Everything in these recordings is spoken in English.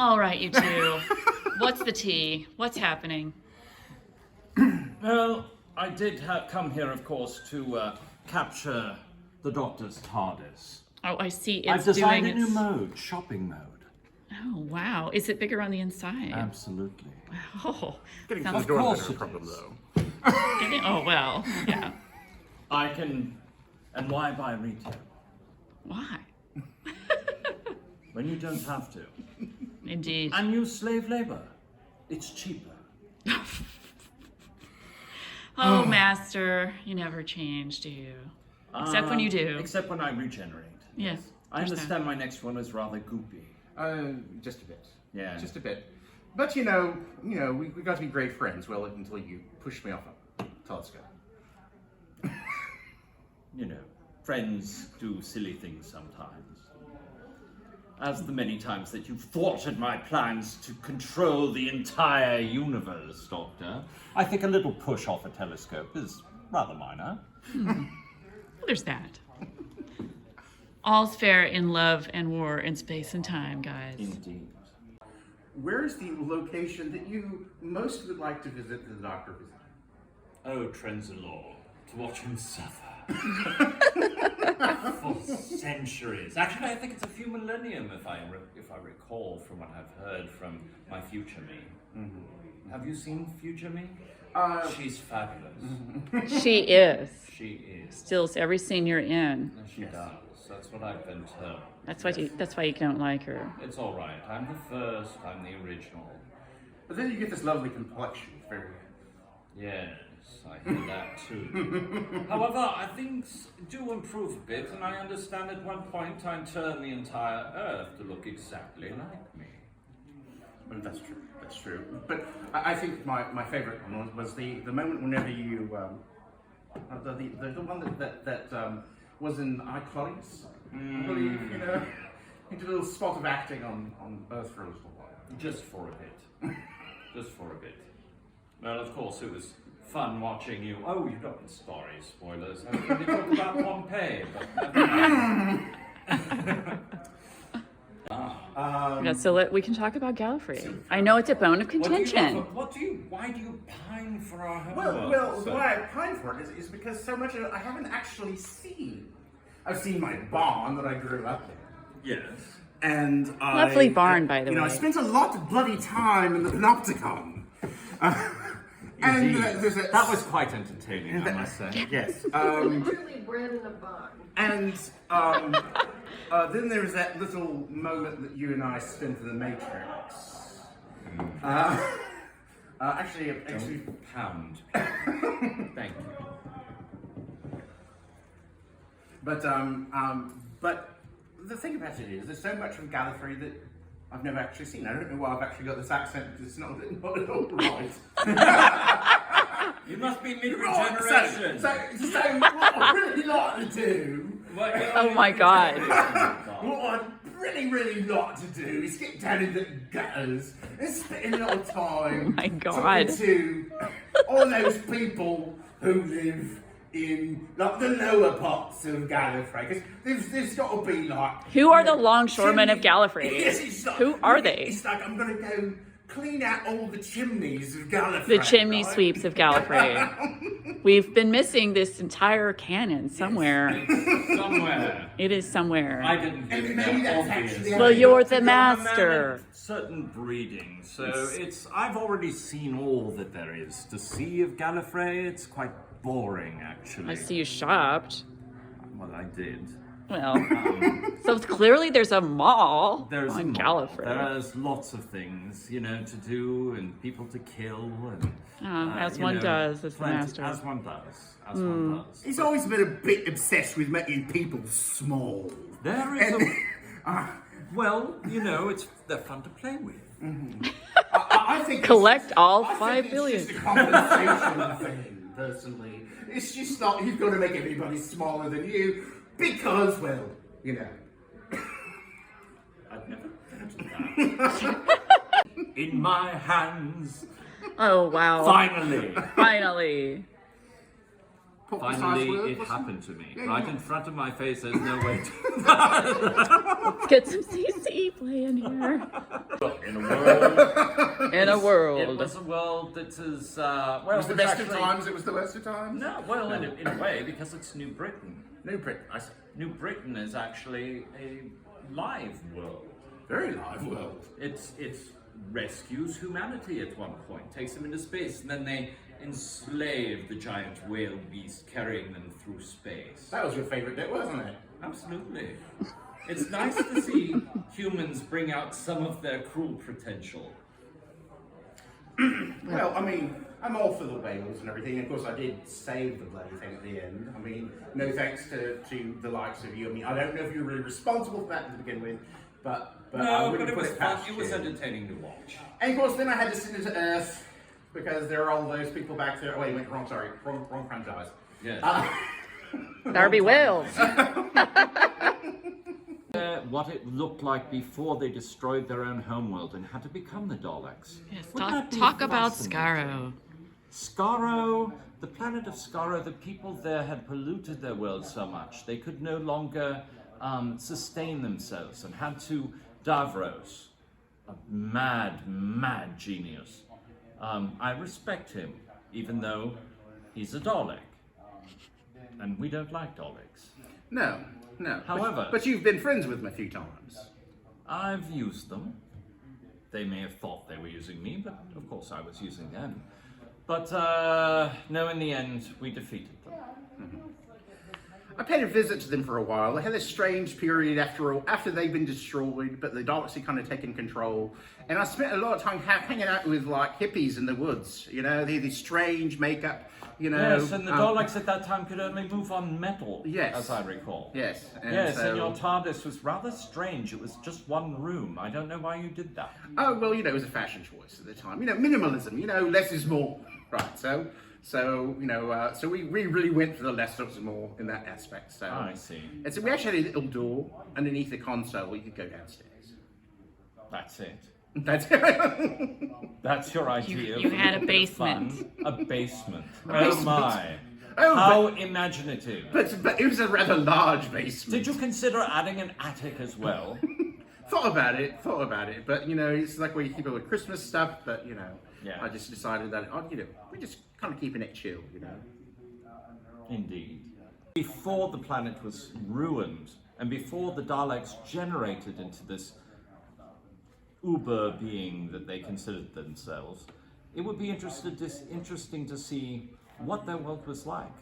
All right, you two. What's the tea? What's happening? Well, I did come here, of course, to capture the Doctor's TARDIS. Oh, I see. I've It's designed doing a new its... mode, shopping mode. Oh, wow. Is it bigger on the inside? Absolutely. Oh, Getting to sounds... the door course is a it problem, is. though. Oh, well, yeah. I can... And why buy retail? Why? When you don't have to. Indeed. And use slave labor. It's cheaper. Oh, Master, you never change, do you? Except when you do. Except when I regenerate. Yes. I understand my next one is rather goopy. Just a bit. Yeah. Just a bit. But we got to be great friends. Well, until you pushed me off a telescope. You know, friends do silly things sometimes. As the many times that you've thwarted my plans to control the entire universe, Doctor, I think a little push off a telescope is rather minor. Well, there's that. All's fair in love and war and space and time, guys. Indeed. Where is the location that you most would like to visit the Doctor visited? Oh, Trenzalore, to watch him suffer. For centuries. Actually, I think it's a few millennium, if I recall from what I've heard from my future me. Mm-hmm. Have you seen future me? She's fabulous. She is. She is. Stills every scene you're in. She does. That's what I've been told. That's why you don't like her. It's all right. I'm the first. I'm the original. But then you get this lovely complexion. It's very... Yes, I hear that too. However, things do improve a bit, and I understand at one point I turned the entire Earth to look exactly like me. Well, that's true. That's true. But I think my favourite one was the moment whenever you the one that was in iColleagues. I believe he did a little spot of acting on Earth for a little while. Just for a bit. Just for a bit. Well, of course, it was fun watching you. Oh, you don't sorry, spoilers. I was going to talk about Pompeii, but Yeah, so we can talk about Gallifrey. I know it's a bone of contention. Why do you pine for our home? Well, why I pine for it is because so much of it I haven't actually seen. I've seen my barn that I grew up in. Yes. And Lovely barn, by the way. I spent a lot of bloody time in the Panopticon. And that was quite entertaining, I must say. Yes. Literally bred in a barn. And then there was that little moment that you and I spent in the Matrix. Actually, Pound. Thank you. But the thing about it is, there's so much from Gallifrey that I've never actually seen. I don't know why I've actually got this accent because it's not at all right. You must be mid-regeneration. So what I really like to do. Oh my God. What I'd really like to do is get down in the gutters and spend a lot of time Oh my God. talking to all those people who live in like the lower parts of Gallifrey, because there's got to be like... Who are the longshoremen of Gallifrey? Yes, it's like, Who are they? It's like I'm going to go clean out all the chimneys of Gallifrey. The chimney right? sweeps of Gallifrey. We've been missing this entire canon somewhere. Somewhere. It is somewhere. I didn't give it Maybe that that's obvious. actually... Well, you're the master. Certain breeding, so I've already seen all that there is to see of Gallifrey. It's quite boring, actually. I see you shopped. Well, I did. Well, so clearly there's a mall There's on a Gallifrey. There's lots of things, to do and people to kill and as one does, as the master. As one does. As one does. He's always been a bit obsessed with making people small. There is And- well, they're fun to play with. I think Collect all I 5 think billion. It's just a compensation thing, personally. It's just not you've got to make everybody smaller than you because, well, I've never heard of that. In my hands. Oh, wow. Finally. Finally. Finally, it happened to me. Right in front of my face, there's no way to... Let's get some CC play in here? In a world. In a It world. was a world that is, well, It was the best of actually- times, it was the worst of times? No, well, in a way, because it's New Britain. New Britain, I see. New Britain is actually a live world. Very live world. It rescues humanity at one point, takes them into space, and then they enslave the giant whale beast, carrying them through space. That was your favourite bit, wasn't it? Absolutely. It's nice to see humans bring out some of their cruel potential. Well, I mean, I'm all for the whales and everything. Of course, I did save the bloody thing at the end. I mean, no thanks to the likes of you. I mean, I don't know if you were really responsible for that to begin with, but I No, wouldn't but it put was it fun. past It was you. entertaining to watch. And of course, then I had to send it to Earth because there are all those people back there. Oh, wait, went wrong. Sorry, wrong franchise. Yes. Darby Wales. What it looked like before they destroyed their own homeworld and had to become the Daleks. Yes, Wouldn't that be talk about fascinating? Skaro. Skaro, the planet of Skaro, the people there had polluted their world so much they could no longer sustain themselves and had to Davros, a mad genius. I respect him, even though he's a Dalek. And we don't like Daleks. No. However- but you've been friends with them a few times. I've used them. They may have thought they were using me, but of course I was using them. But no, in the end, we defeated them. I paid a visit to them for a while. They had this strange period after they'd been destroyed, but the Daleks had kind of taken control. And I spent a lot of time hanging out with like hippies in the woods. You know, they had this strange makeup. You know. Yes, and the Daleks at that time could only move on metal, Yes. as I recall. Yes. Yes, so- and your TARDIS was rather strange. It was just one room. I don't know why you did that. Oh well, you know, it was a fashion choice at the time. You know, minimalism. You know, less is more. Right. So you know, so we really went for the less is more in that aspect. So I see. And so we actually had a little door underneath the console where you could go downstairs. That's it. That's That's your idea. You for had a bit of basement. fun. A basement. Oh basement. my. Oh, How imaginative. but it was a rather large basement. Did you consider adding an attic as well? Thought about it, but you know, it's like where you keep all the Christmas stuff, but you know, Yeah. I just decided that, you know, we're just kind of keeping it chill, you know. Indeed. Before the planet was ruined, and before the Daleks generated into this uber being that they considered themselves, it would be interesting to see what their world was like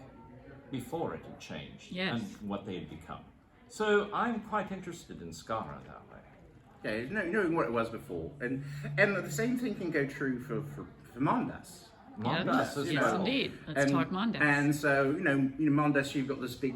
before it had changed Yes. and what they had become. So I'm quite interested in Skara that way. Yeah, knowing what it was before, and the same thing can go true for Mondas. Mondas as yes, well. indeed. Let's talk Mondas. And so, you know, Mondas, you've got this big,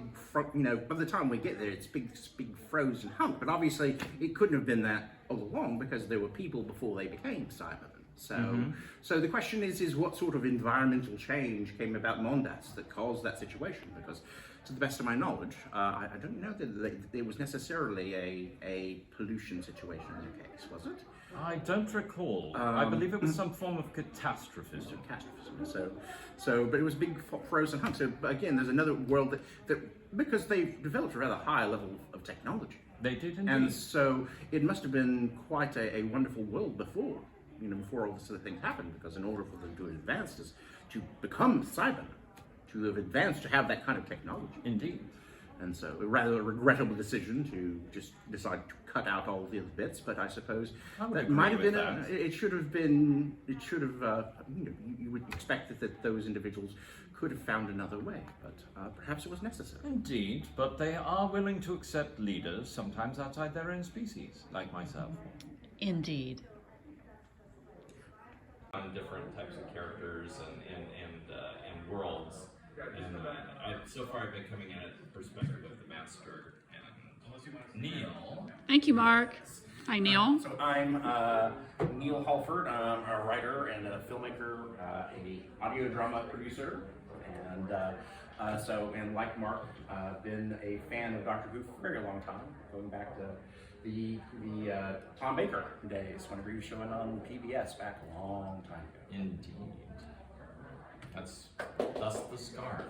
you know, by the time we get there, it's this big frozen hump. But obviously, it couldn't have been that all along because there were people before they became Cybermen. So, so the question is what sort of environmental change came about Mondas that caused that situation? Because, to the best of my knowledge, I don't know that there was necessarily a pollution situation in the case, was it? I don't recall. I believe it was some form of catastrophism. Catastrophism. So, but it was a big frozen hump. So, but again, there's another world that because they've developed a rather high level of technology, They did indeed. and so it must have been quite a wonderful world before, you know, before all this sort of thing happened. Because in order for them to advance, to become Cybermen, to have advanced to have that kind of technology. Indeed. And so, a rather regrettable decision to just decide to cut out all the other bits. But I suppose I would that agree might have with been. that. It should have been. It should have. You know, you would expect that those individuals could have found another way, but perhaps it was necessary. Indeed, but they are willing to accept leaders, sometimes outside their own species, like myself. Indeed. On different types of characters and worlds. And so far I've been coming at it from the perspective of the master and Neal. Thank you, Mark. Hi, Neal. So I'm Neal Hallford. I'm a writer and a filmmaker, a audio drama producer, and like Mark, been a fan of Doctor Who for a very long time, going back to the Tom Baker days, whenever he was showing on PBS back a long time ago. Indeed. That's thus the scarf.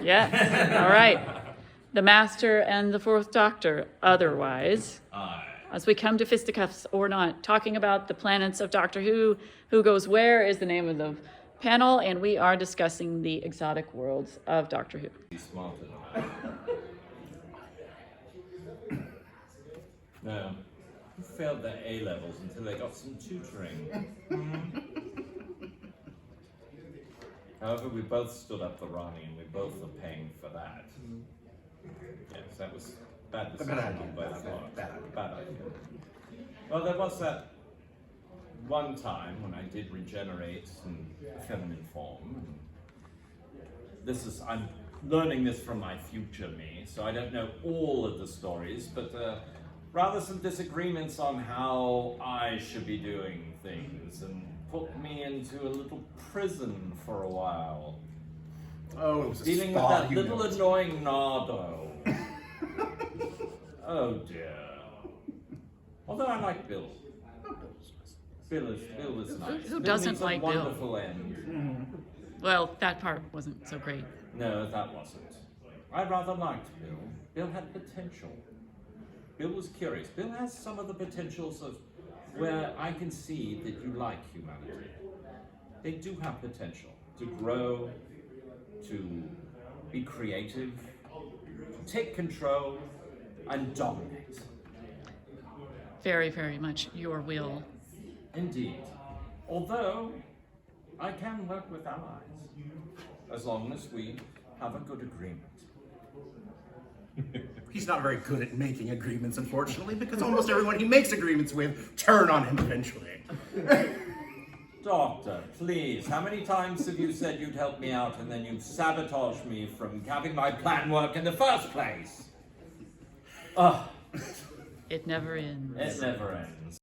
Yes. All right. The Master and the Fourth Doctor. Otherwise. Aye. as we come to fisticuffs or not, talking about the planets of Doctor Who goes where is the name of the panel, and we are discussing the exotic worlds of Doctor Who. Be smarter. No, who failed their A levels until they got some tutoring. However, we both stood up for Ronnie, and we both are paying for that. Yes, that was bad decision on both parts. Bad idea. Well, there was that one time when I did regenerate in feminine form. I'm learning this from my future me, so I don't know all of the stories, but rather some disagreements on how I should be doing things, and put me into a little prison for a while. Oh, it was Dealing with that little annoying Nardo. Oh dear. Although I like Bill. Bill is nice. Who doesn't needs a like Bill? wonderful end. Well, that part wasn't so great. No, that wasn't. I rather liked Bill. Bill had potential. Bill was curious. Bill has some of the potentials of where I can see that you like humanity. They do have potential to grow, to be creative, to take control, and dominate. Very, very much your will. Indeed. Although, I can work with allies, as long as we have a good agreement. He's not very good at making agreements, unfortunately, because almost everyone he makes agreements with turn on him eventually. Doctor, please, how many times have you said you'd help me out and then you've sabotaged me from having my plan work in the first place? Ugh, It never ends. it never ends.